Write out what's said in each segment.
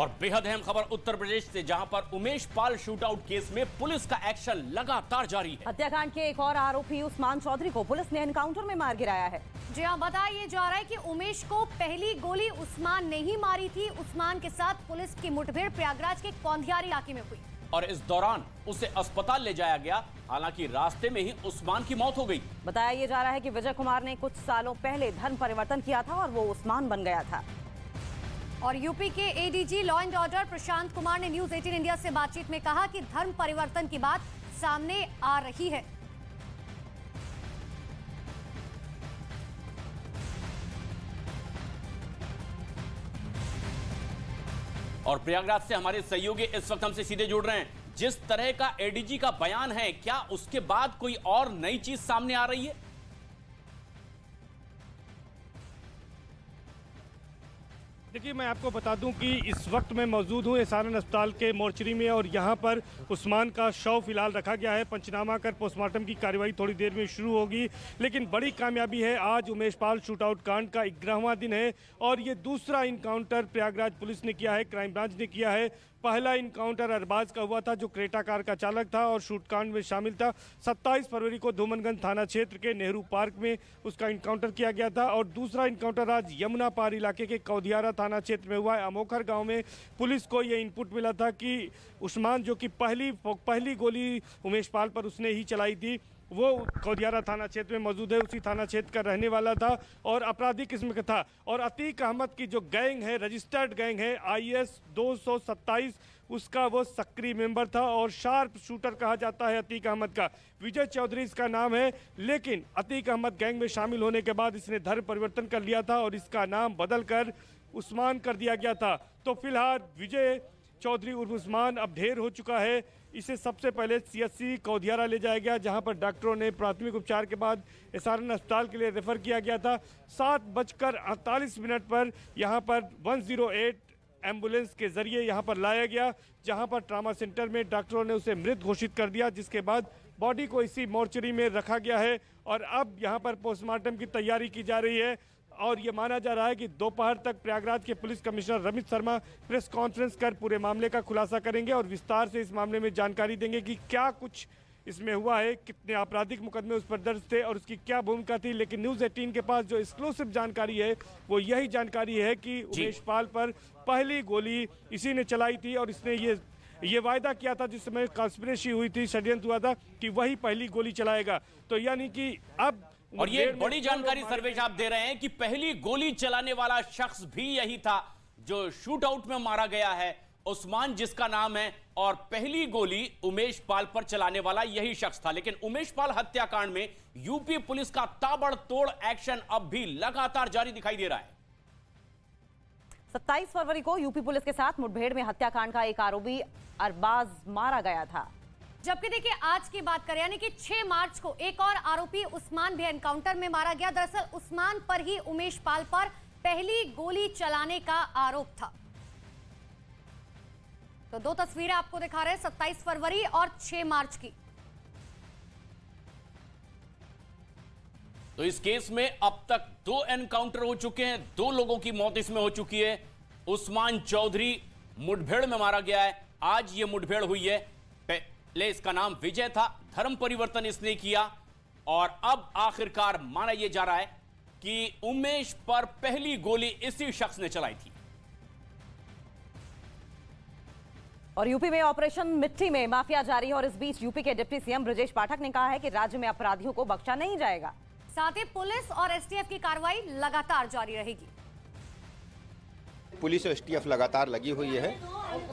और बेहद अहम खबर उत्तर प्रदेश से, जहां पर उमेश पाल शूटआउट केस में पुलिस का एक्शन लगातार जारी है। हत्याकांड के एक और आरोपी उस्मान चौधरी को पुलिस ने एनकाउंटर में मार गिराया है। जी हां, बताया जा रहा है कि उमेश को पहली गोली उस्मान ने ही मारी थी। उस्मान के साथ पुलिस की मुठभेड़ प्रयागराज के कौंधियारी इलाके में हुई और इस दौरान उसे अस्पताल ले जाया गया। हालांकि रास्ते में ही उस्मान की मौत हो गई। बताया जा रहा है कि विजय कुमार ने कुछ सालों पहले धर्म परिवर्तन किया था और वो उस्मान बन गया था। और यूपी के ADG law and order Prashant Kumar ने न्यूज 18 इंडिया से बातचीत में कहा कि धर्म परिवर्तन की बात सामने आ रही है। और प्रयागराज से हमारे सहयोगी इस वक्त हमसे सीधे जुड़ रहे हैं। जिस तरह का एडीजी का बयान है, क्या उसके बाद कोई और नई चीज सामने आ रही है? देखिए, मैं आपको बता दूं कि इस वक्त मैं मौजूद हूं एसआरएन अस्पताल के मोर्चरी में और यहां पर उस्मान का शव फिलहाल रखा गया है। पंचनामा कर पोस्टमार्टम की कार्रवाई थोड़ी देर में शुरू होगी। लेकिन बड़ी कामयाबी है, आज उमेश पाल शूटआउट कांड का 11वां दिन है और ये दूसरा इनकाउंटर प्रयागराज पुलिस ने किया है, क्राइम ब्रांच ने किया है। पहला इनकाउंटर अरबाज का हुआ था, जो क्रेटा कार का चालक था और शूटकांड में शामिल था। 27 फरवरी को धूमनगंज थाना क्षेत्र के नेहरू पार्क में उसका इनकाउंटर किया गया था और दूसरा इनकाउंटर आज यमुना पार इलाके के कौधियारा थाना क्षेत्र में हुआ है। अमोखर गांव में पुलिस को यह इनपुट मिला था कि उस्मान, जो कि पहली गोली उमेश पाल पर उसने ही चलाई थी, वो कौधियारा थाना क्षेत्र में मौजूद है, उसी थाना क्षेत्र का रहने वाला था और अपराधी किस्म का था। और अतीक अहमद की जो गैंग है, रजिस्टर्ड गैंग है IS 227, उसका वो सक्रिय मेंबर था और शार्प शूटर कहा जाता है अतीक अहमद का। विजय चौधरी इसका नाम है, लेकिन अतीक अहमद गैंग में शामिल होने के बाद इसने धर्म परिवर्तन कर लिया था और इसका नाम बदलकर उस्मान कर दिया गया था। तो फिलहाल विजय चौधरी उर्फ उस्मान अब ढेर हो चुका है। इसे सबसे पहले CSC कौधियारा ले जाया गया, जहां पर डॉक्टरों ने प्राथमिक उपचार के बाद एसआरएन अस्पताल के लिए रेफर किया गया था। 7:48 पर यहां पर 108 एम्बुलेंस के जरिए यहां पर लाया गया, जहां पर ट्रामा सेंटर में डॉक्टरों ने उसे मृत घोषित कर दिया, जिसके बाद बॉडी को इसी मोर्चरी में रखा गया है और अब यहां पर पोस्टमार्टम की तैयारी की जा रही है। और ये माना जा रहा है कि दोपहर तक प्रयागराज के police commissioner Ramit Sharma press conference कर पूरे मामले का खुलासा करेंगे और विस्तार से इस मामले में जानकारी देंगे कि क्या कुछ इसमें हुआ है, कितने आपराधिक मुकदमे उस पर दर्ज थे और उसकी क्या भूमिका थी। लेकिन न्यूज़ 18 के पास जो एक्सक्लूसिव जानकारी है वो यही जानकारी है कि उमेश पाल पर पहली गोली इसी ने चलाई थी और इसने ये वायदा किया था जिस समय कॉन्स्पिरेसी हुई थी, षड्यंत्र हुआ था कि वही पहली गोली चलाएगा। तो यानी कि अब और ये बड़ी जानकारी सर्वेश आप दे रहे हैं कि पहली गोली चलाने वाला शख्स भी यही था जो शूटआउट में मारा गया है, उस्मान जिसका नाम है, और पहली गोली उमेश पाल पर चलाने वाला यही शख्स था। लेकिन उमेश पाल हत्याकांड में यूपी पुलिस का ताबड़तोड़ एक्शन अब भी लगातार जारी दिखाई दे रहा है। 27 फरवरी को यूपी पुलिस के साथ मुठभेड़ में हत्याकांड का एक आरोपी अरबाज मारा गया था। जबकि देखिए, आज की बात करें यानी कि 6 मार्च को एक और आरोपी उस्मान भी एनकाउंटर में मारा गया। दरअसल उस्मान पर ही उमेश पाल पर पहली गोली चलाने का आरोप था। तो 2 तस्वीरें आपको दिखा रहे हैं, 27 फरवरी और 6 मार्च की। तो इस केस में अब तक 2 एनकाउंटर हो चुके हैं, 2 लोगों की मौत इसमें हो चुकी है। उस्मान चौधरी मुठभेड़ में मारा गया है, आज ये मुठभेड़ हुई है। पहले इसका नाम विजय था, धर्म परिवर्तन इसने किया और अब आखिरकार माना यह जा रहा है कि उमेश पर पहली गोली इसी शख्स ने चलाई थी। और यूपी में ऑपरेशन मिट्टी में माफिया जारी है और इस बीच यूपी के डिप्टी सीएम ब्रजेश पाठक ने कहा है कि राज्य में अपराधियों को बख्शा नहीं जाएगा। साथ ही पुलिस और STF की कार्रवाई लगातार जारी रहेगी। पुलिस और STF लगातार लगी हुई है,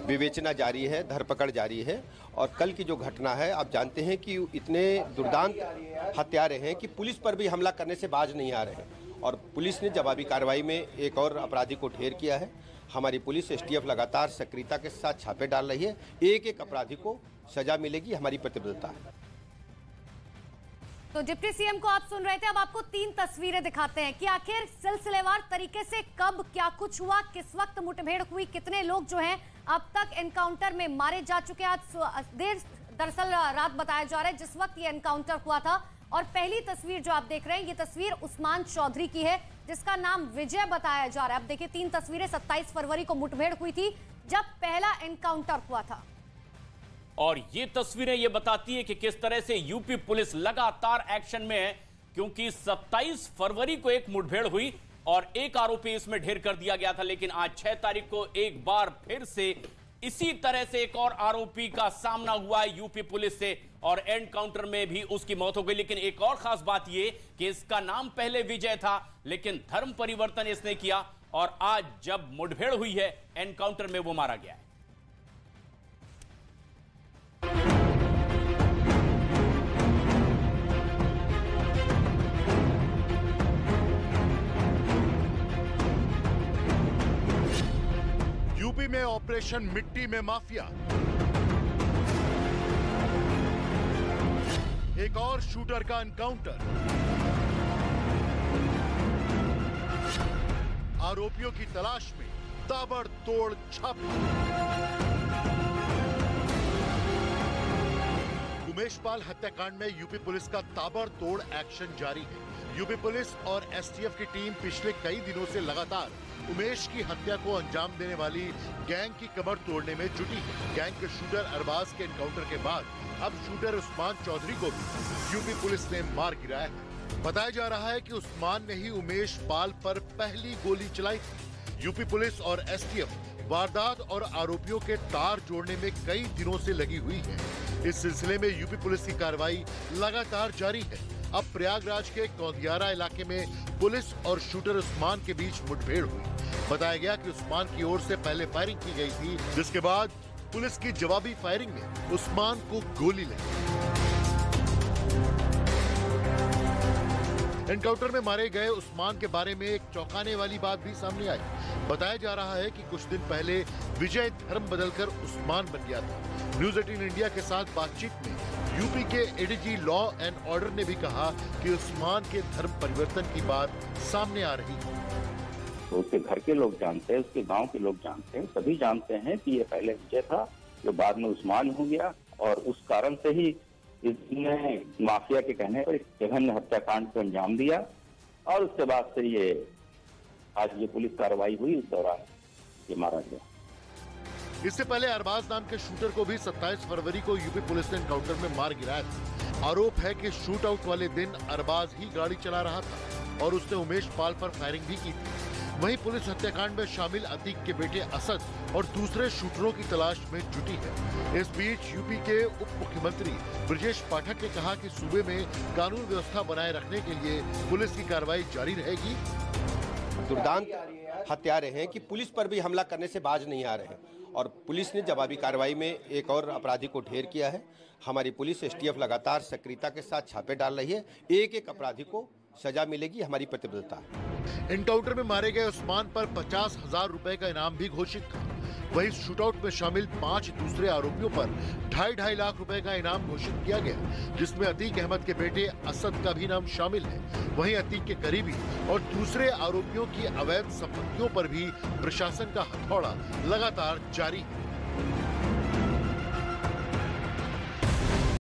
विवेचना जारी है, धरपकड़ जारी है। और कल की जो घटना है, आप जानते हैं कि इतने दुर्दांत हत्यारे हैं कि पुलिस पर भी हमला करने से बाज नहीं आ रहे हैं और पुलिस ने जवाबी कार्रवाई में एक और अपराधी को ढेर किया है। हमारी पुलिस STF लगातार सक्रियता के साथ छापे डाल रही है, एक अपराधी को सजा मिलेगी, हमारी प्रतिबद्धता है। तो डिप्टी सीएम को आप सुन रहे थे, अब आपको 3 तस्वीरें दिखाते हैं कि आखिर सिलसिलेवार तरीके से कब क्या कुछ हुआ, किस वक्त मुठभेड़ हुई, कितने लोग जो हैं अब तक एनकाउंटर में मारे जा चुके हैं। आज देर दरअसल रात बताया जा रहा है जिस वक्त ये एनकाउंटर हुआ था। और पहली तस्वीर जो आप देख रहे हैं, ये तस्वीर उस्मान चौधरी की है जिसका नाम विजय बताया जा रहा है। अब देखिए 3 तस्वीरें, 27 फरवरी को मुठभेड़ हुई थी, जब पहला एनकाउंटर हुआ था। और ये तस्वीरें ये बताती है कि किस तरह से यूपी पुलिस लगातार एक्शन में है, क्योंकि 27 फरवरी को एक मुठभेड़ हुई और एक आरोपी इसमें ढेर कर दिया गया था, लेकिन आज 6 तारीख को एक बार फिर से इसी तरह से एक और आरोपी का सामना हुआ है यूपी पुलिस से और एनकाउंटर में भी उसकी मौत हो गई। लेकिन एक और खास बात यह कि इसका नाम पहले विजय था, लेकिन धर्म परिवर्तन इसने किया और आज जब मुठभेड़ हुई है एनकाउंटर में वो मारा गया है। यूपी में ऑपरेशन मिट्टी में माफिया, एक और शूटर का एनकाउंटर, आरोपियों की तलाश में ताबड़तोड़ छापे। उमेश पाल हत्याकांड में यूपी पुलिस का ताबड़तोड़ एक्शन जारी है। यूपी पुलिस और एसटीएफ की टीम पिछले कई दिनों से लगातार उमेश की हत्या को अंजाम देने वाली गैंग की कमर तोड़ने में जुटी है। गैंग के शूटर अरबाज के एनकाउंटर के बाद अब शूटर उस्मान चौधरी को भी यूपी पुलिस ने मार गिराया है। बताया जा रहा है कि उस्मान ने ही उमेश पाल पर पहली गोली चलाई थी। यूपी पुलिस और एसटीएफ वारदात और आरोपियों के तार जोड़ने में कई दिनों से लगी हुई है। इस सिलसिले में यूपी पुलिस की कार्रवाई लगातार जारी है। अब प्रयागराज के कौंदियारा इलाके में पुलिस और शूटर उस्मान के बीच मुठभेड़ हुई। बताया गया कि उस्मान की ओर से पहले फायरिंग की गई थी, जिसके बाद पुलिस की जवाबी फायरिंग में उस्मान को गोली लगी। एनकाउंटर में मारे गए उस्मान के बारे में एक चौंकाने वाली बात भी सामने आई। बताया जा रहा है कि कुछ दिन पहले विजय धर्म बदलकर उस्मान बन गया था। न्यूज 18 इंडिया के साथ बातचीत में यूपी के एडीजी लॉ एंड ऑर्डर ने भी कहा कि उस्मान के धर्म परिवर्तन की बात सामने आ रही है। तो उसके घर के लोग जानते हैं, उसके गांव के लोग जानते हैं, सभी जानते हैं कि ये पहले विजय था जो बाद में उस्मान हो गया और उस कारण से ही इसने माफिया के कहने पर जघन्य हत्याकांड को अंजाम दिया और उसके बाद से ये आज ये पुलिस कार्रवाई हुई, उस दौरान ये मारा गया। इससे पहले अरबाज नाम के शूटर को भी 27 फरवरी को यूपी पुलिस ने एनकाउंटर में मार गिराया था। आरोप है कि शूट आउट वाले दिन अरबाज ही गाड़ी चला रहा था और उसने उमेश पाल पर फायरिंग भी की थी। वहीं पुलिस हत्याकांड में शामिल अतीक के बेटे असद और दूसरे शूटरों की तलाश में जुटी है। इस बीच यूपी के उप मुख्यमंत्री ब्रजेश पाठक ने कहा कि सूबे में कानून व्यवस्था बनाए रखने के लिए पुलिस की कार्रवाई जारी रहेगी। दुर्दांत हत्यारे हैं कि पुलिस पर भी हमला करने से बाज नहीं आ रहे हैं और पुलिस ने जवाबी कार्रवाई में एक और अपराधी को ढेर किया है। हमारी पुलिस एसटीएफ लगातार सक्रियता के साथ छापे डाल रही है। एक एक अपराधी को सजा मिलेगी, हमारी प्रतिबद्धता है। एनकाउंटर में मारे गए उस्मान पर 50,000 रुपए का इनाम भी घोषित था। वहीं शूटआउट में शामिल 5 दूसरे आरोपियों पर 2.5 लाख रुपए का इनाम घोषित किया गया, जिसमें अतीक अहमद के बेटे असद का भी नाम शामिल है। वहीं अतीक के करीबी और दूसरे आरोपियों की अवैध संपत्तियों पर भी प्रशासन का हथौड़ा लगातार जारी है।